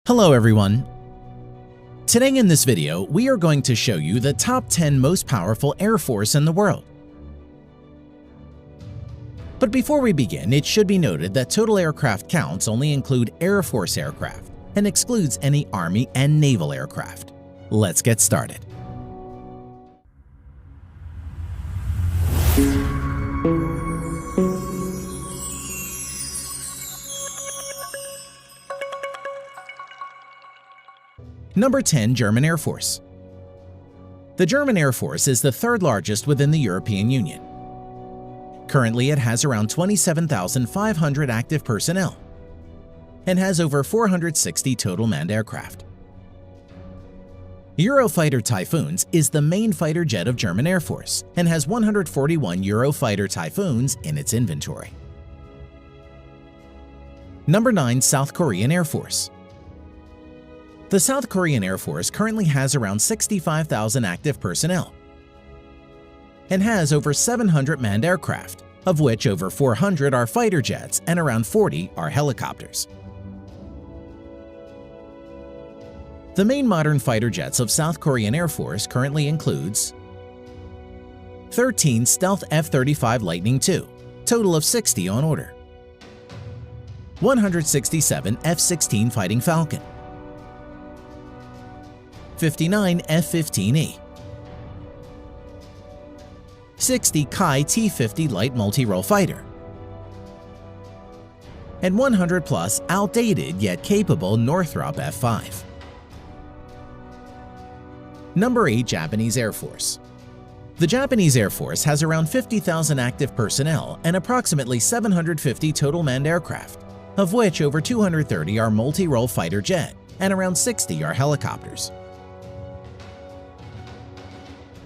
Hello everyone! Today in this video, we are going to show you the top 10 most powerful Air Force in the world. But before we begin, it should be noted that total aircraft counts only include Air Force aircraft and excludes any Army and Naval aircraft. Let's get started. Number 10. German Air Force. The German Air Force is the third largest within the European Union. Currently, it has around 27,500 active personnel and has over 460 total manned aircraft. Eurofighter Typhoons is the main fighter jet of German Air Force and has 141 Eurofighter Typhoons in its inventory. Number 9. South Korean Air Force. The South Korean Air Force currently has around 65,000 active personnel and has over 700 manned aircraft, of which over 400 are fighter jets and around 40 are helicopters. The main modern fighter jets of South Korean Air Force currently includes 13 Stealth F-35 Lightning II, total of 60 on order, 167 F-16 Fighting Falcon, 59 F-15E, 60 Kai T-50 Light Multi-Role Fighter, and 100 plus outdated yet capable Northrop F-5. Number 8. Japanese Air Force. The Japanese Air Force has around 50,000 active personnel and approximately 750 total manned aircraft, of which over 230 are multi-role fighter jet and around 60 are helicopters.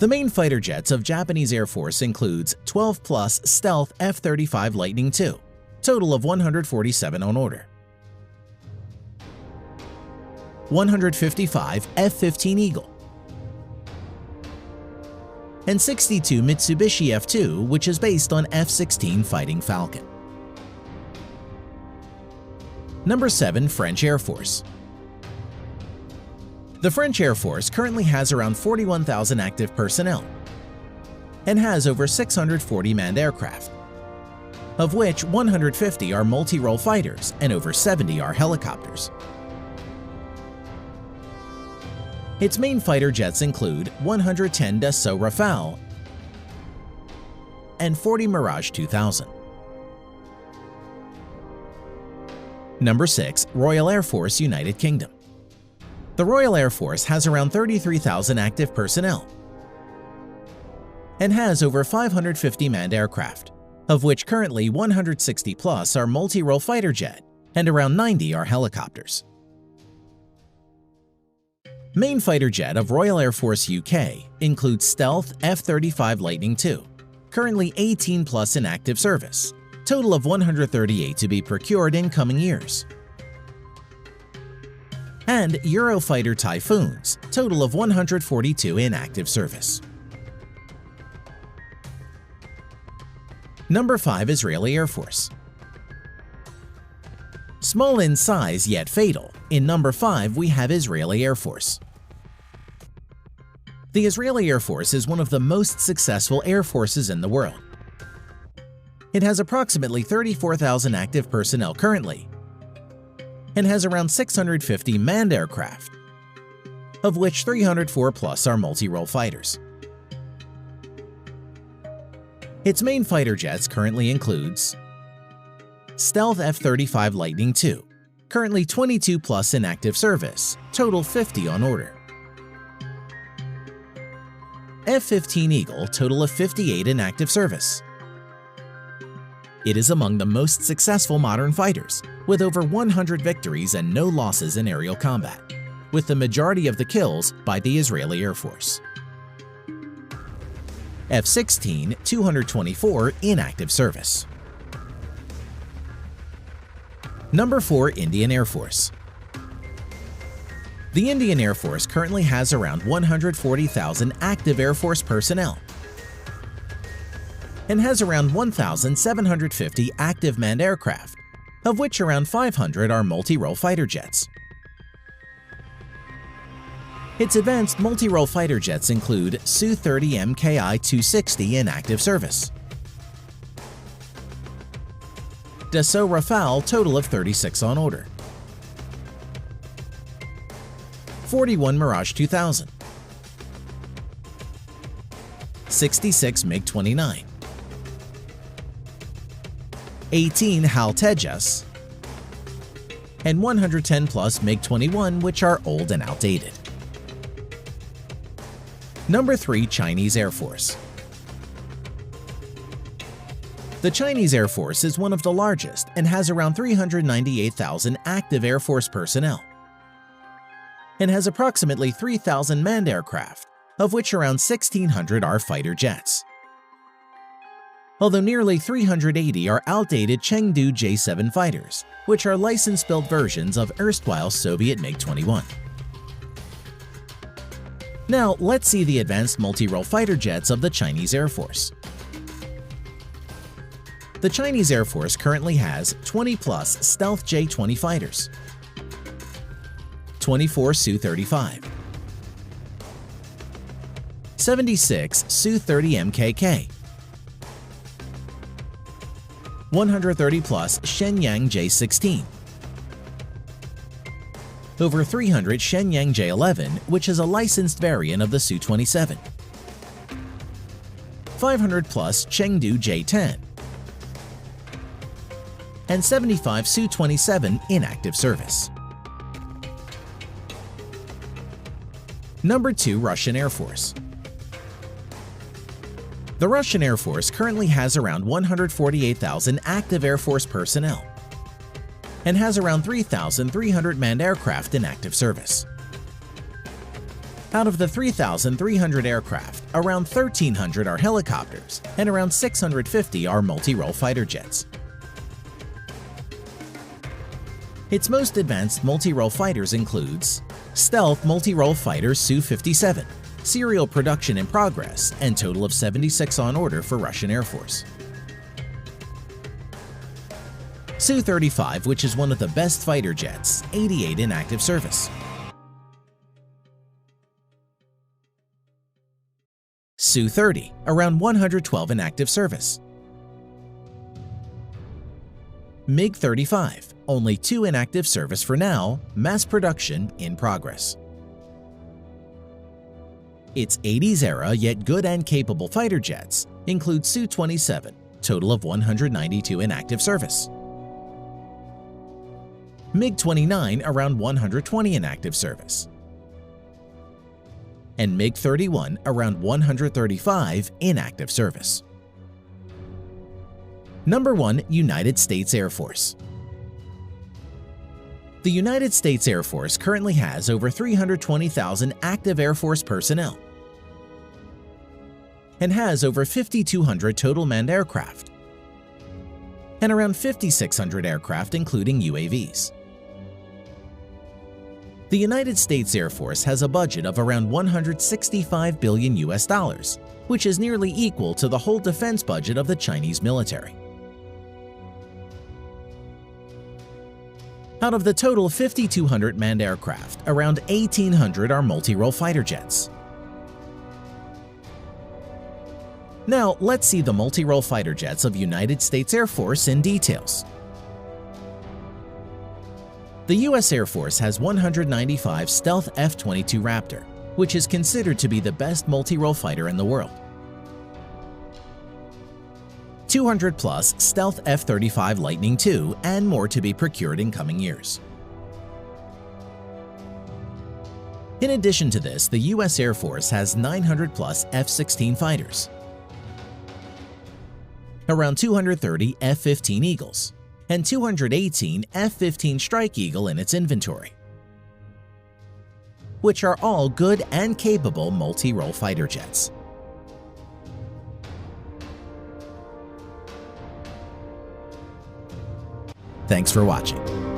The main fighter jets of Japanese Air Force includes 12 plus Stealth F-35 Lightning II, total of 147 on order, 155 F-15 Eagle, and 62 Mitsubishi F-2, which is based on F-16 Fighting Falcon. Number 7. French Air Force. The French Air Force currently has around 41,000 active personnel and has over 640 manned aircraft, of which 150 are multi-role fighters and over 70 are helicopters. Its main fighter jets include 110 Dassault Rafale and 40 Mirage 2000. Number 6. Royal Air Force, United Kingdom. The Royal Air Force has around 33,000 active personnel and has over 550 manned aircraft, of which currently 160 plus are multi-role fighter jet and around 90 are helicopters. Main fighter jet of Royal Air Force UK includes Stealth F-35 Lightning II, currently 18 plus in active service, total of 138 to be procured in coming years, and Eurofighter Typhoons, total of 142 in active service. Number 5. Israeli Air Force. Small in size yet fatal, in number 5 we have Israeli Air Force. The Israeli Air Force is one of the most successful air forces in the world. It has approximately 34,000 active personnel currently and has around 650 manned aircraft, of which 304 plus are multi-role fighters. Its main fighter jets currently includes Stealth F-35 Lightning II, currently 22 plus in active service, total 50 on order, F-15 Eagle, total of 58 in active service. It is among the most successful modern fighters, with over 100 victories and no losses in aerial combat, with the majority of the kills by the Israeli Air Force. F-16, 224 in active service. Number 4. Indian Air Force. The Indian Air Force currently has around 140,000 active Air Force personnel and has around 1,750 active manned aircraft, of which around 500 are multi-role fighter jets. Its advanced multi-role fighter jets include Su-30 MKI-260 in active service, Dassault Rafale total of 36 on order, 41 Mirage 2000, 66 MiG-29, 18 HAL Tejas, and 110 plus MiG-21, which are old and outdated. Number 3. Chinese Air Force. The Chinese Air Force is one of the largest and has around 398,000 active Air Force personnel, and has approximately 3,000 manned aircraft, of which around 1,600 are fighter jets. Although nearly 380 are outdated Chengdu J-7 fighters, which are license-built versions of erstwhile Soviet MiG-21. Now, let's see the advanced multi-role fighter jets of the Chinese Air Force. The Chinese Air Force currently has 20-plus stealth J-20 fighters, 24 Su-35, 76 Su-30 MKK, 130-plus Shenyang J-16, over 300 Shenyang J-11, which is a licensed variant of the Su-27, 500-plus Chengdu J-10, and 75 Su-27 in active service. Number 2. Russian Air Force. The Russian Air Force currently has around 148,000 active Air Force personnel and has around 3,300 manned aircraft in active service. Out of the 3,300 aircraft, around 1,300 are helicopters and around 650 are multi-role fighter jets. Its most advanced multi-role fighters includes stealth multi-role fighter Su-57, serial production in progress, and total of 76 on order for Russian Air Force. Su-35, which is one of the best fighter jets, 88 in active service. Su-30, around 112 in active service. MiG-35, only 2 in active service for now, mass production in progress. Its 80s era yet good and capable fighter jets include Su-27, total of 192 in active service. MiG-29, around 120 in active service. And MiG-31, around 135 in active service. Number 1. United States Air Force. The United States Air Force currently has over 320,000 active Air Force personnel and has over 5,200 total manned aircraft and around 5,600 aircraft including UAVs. The United States Air Force has a budget of around $165 billion, which is nearly equal to the whole defense budget of the Chinese military. Out of the total 5,200 manned aircraft, around 1,800 are multi-role fighter jets. Now, let's see the multi-role fighter jets of United States Air Force in details. The U.S. Air Force has 195 stealth F-22 Raptor, which is considered to be the best multi-role fighter in the world. 200-plus stealth F-35 Lightning II, and more to be procured in coming years. In addition to this, the U.S. Air Force has 900-plus F-16 fighters, around 230 F-15 Eagles, and 218 F-15 Strike Eagle in its inventory, which are all good and capable multi-role fighter jets. Thanks for watching.